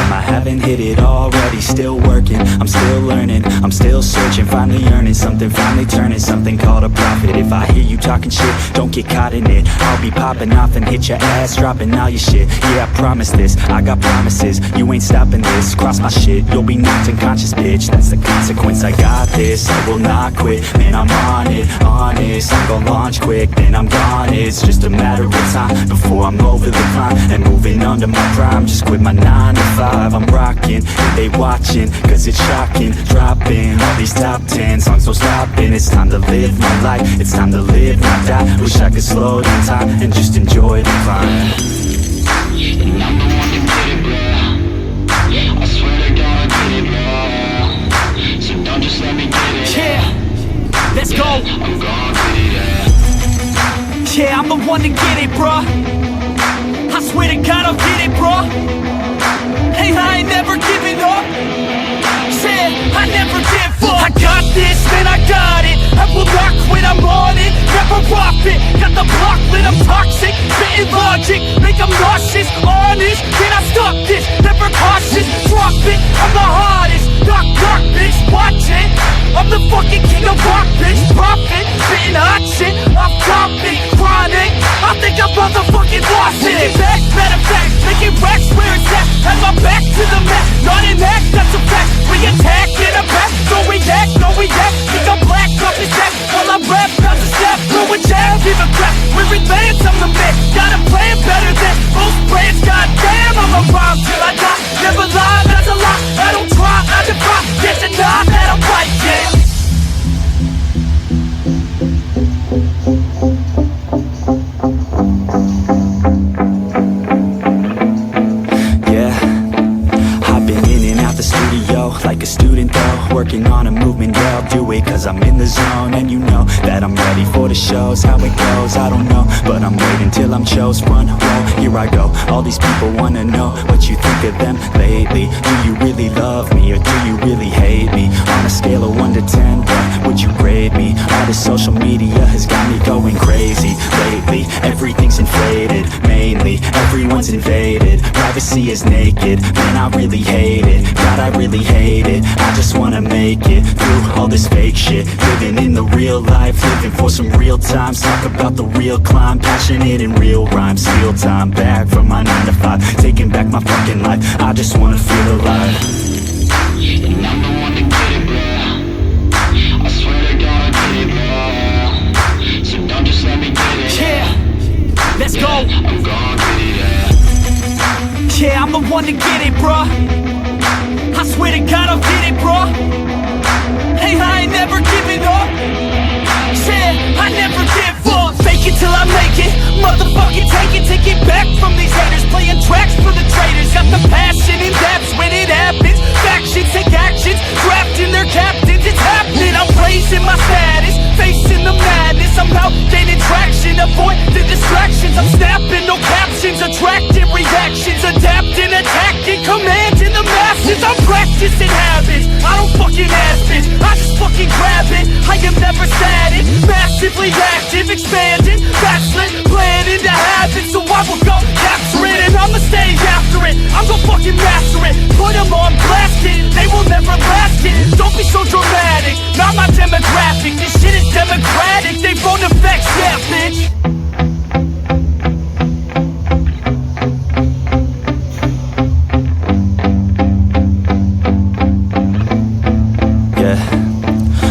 come? I haven't hit it already, still working, I'm still learning, I'm still searching, finally earning something, finally turning something called a profit. If I hear you talking shit, don't get caught in it. I'll be popping off and hit your ass, dropping all your shit. Yeah, I promise this, I got promises, you ain't stopping this. Cross my shit, you'll be knocked unconscious, bitch. That's the consequence, I got this, I will not quit. Man, I'm on it, honest, I'm gon' launch quick, then I'm gone. It's just a matter of time before I'm over the climb and moving under my prime. Just quit my 9 to 5, I'm rocking, and they watching, cause it's shocking. Dropping all these top 10 songs, no stopping. It's time to live my life, it's time to live, not die. Wish I could slow down time and just enjoy the climb. And I'm the one to get it, bro. I swear to God I get it, bro. So don't just let me get it. Yeah, let's go. I'm gon' get it, yeah. Yeah, I'm the one to get it, bro. I swear to God I'll get it, bro. Hey, I ain't never giving up. Said I never give up. I got this, man, I got it. I will not quit, I'm on it. Never off it. Got the block lit, I'm toxic. Spitting logic, make them nauseous. Honest, can I stop this? Never cautious, drop it. I'm the hardest. Knock, knock, bitch, watch it. I'm the fucking king of rock, bitch. Profit, spitting hot shit. I'm topic, chronic. I think I'm motherfucking lost it. Making back, matter of fact, making racks where it's at. Have my back to the mat, not an act, that's a fact. We attack in a back, don't react, no react. Think I'm black, off his back. While I rap, bout to snap, throw a jab, give a crap. We're advanced, I'm the man. Got a plan better than most brands. Goddamn, I'm a rhyme till I die. Never lie, that's a lie. I don't try, I defy. Get to nod, that I'm right, yeah. Like a student though, working on a movement, yeah, I'll do it cause I'm in the zone. And you know that I'm ready for the shows. How it goes, I don't know, but I'm waiting till I'm chose. Front row, here I go. All these people wanna know what you think of them lately. Do you really love me or do you really hate me? On a scale of 1 to 10, what would you grade me? All this social media has got me going crazy lately. Everything's inflated, mainly everyone's invaded. Privacy is naked, man, I really hate it. God, I really hate it. I just wanna make it through all this fake shit. Living in the real life, living for some real times. Talk about the real climb, passionate in real rhymes. Steal time back from my 9 to 5, taking back my fucking life. I just wanna feel alive. And I'm the one to get it, bro. I swear to God I get it, bro. So don't just let me get it. Yeah, let's go. I'm gon' get it, yeah. Yeah, I'm the one to get it, bro. I swear to God I'll get it, bro. Hey, I ain't never giving up. Said I never give up. Fake it till I make it. Motherfucking take it back from these haters. Playing tracks for the traitors. Got the passion in depths when it happens. Factions take actions, drafting their captains. It's happening. I'm raising my status, facing the madness. I'm out gaining traction, avoid the distractions. I'm snapping, no captions, attracting reactions, adapting, attacking, commanding the masses. I'm practicing habits, I don't fucking ask bitch, I just fucking grab it. I am never static, massively active, expanding, backslid, planning to have it. So I will go capture it and I'ma stay after it. I'm gonna fucking master it, put them on blast it. They will never last it, don't be so dramatic. Not my demographic, this shit is democratic. They vote effects, yeah bitch.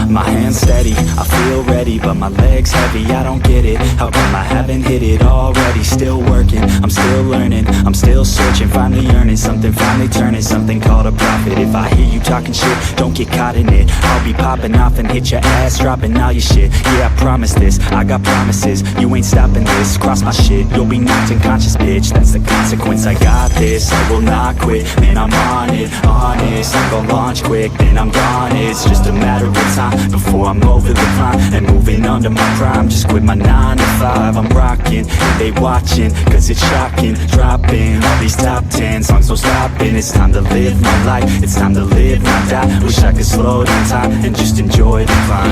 My hands steady, I feel ready, but my legs heavy, I don't get it. How come I haven't hit it already? Still working, I'm still learning, I'm still searching, finally earning something, finally turning something called a profit. If I hear you talking shit, don't get caught in it. I'll be popping off and hit your ass, dropping all your shit. Yeah, I promise this, I got promises, you ain't stopping this. Cross my shit, you'll be knocked unconscious, bitch. That's the consequence, I got this, I will not quit. Man, I'm on it, honest, I'm gon' launch quick, then I'm gone. It's just a matter of time before I'm over the climb and moving under my prime. Just quit my 9 to 5, I'm rocking, and they watching, cause it's shocking. Dropping all these top 10 songs, no stopping. It's time to live my life, it's time to live, not die. Wish I could slow down time and just enjoy the climb.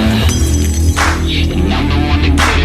And I'm the one to get it.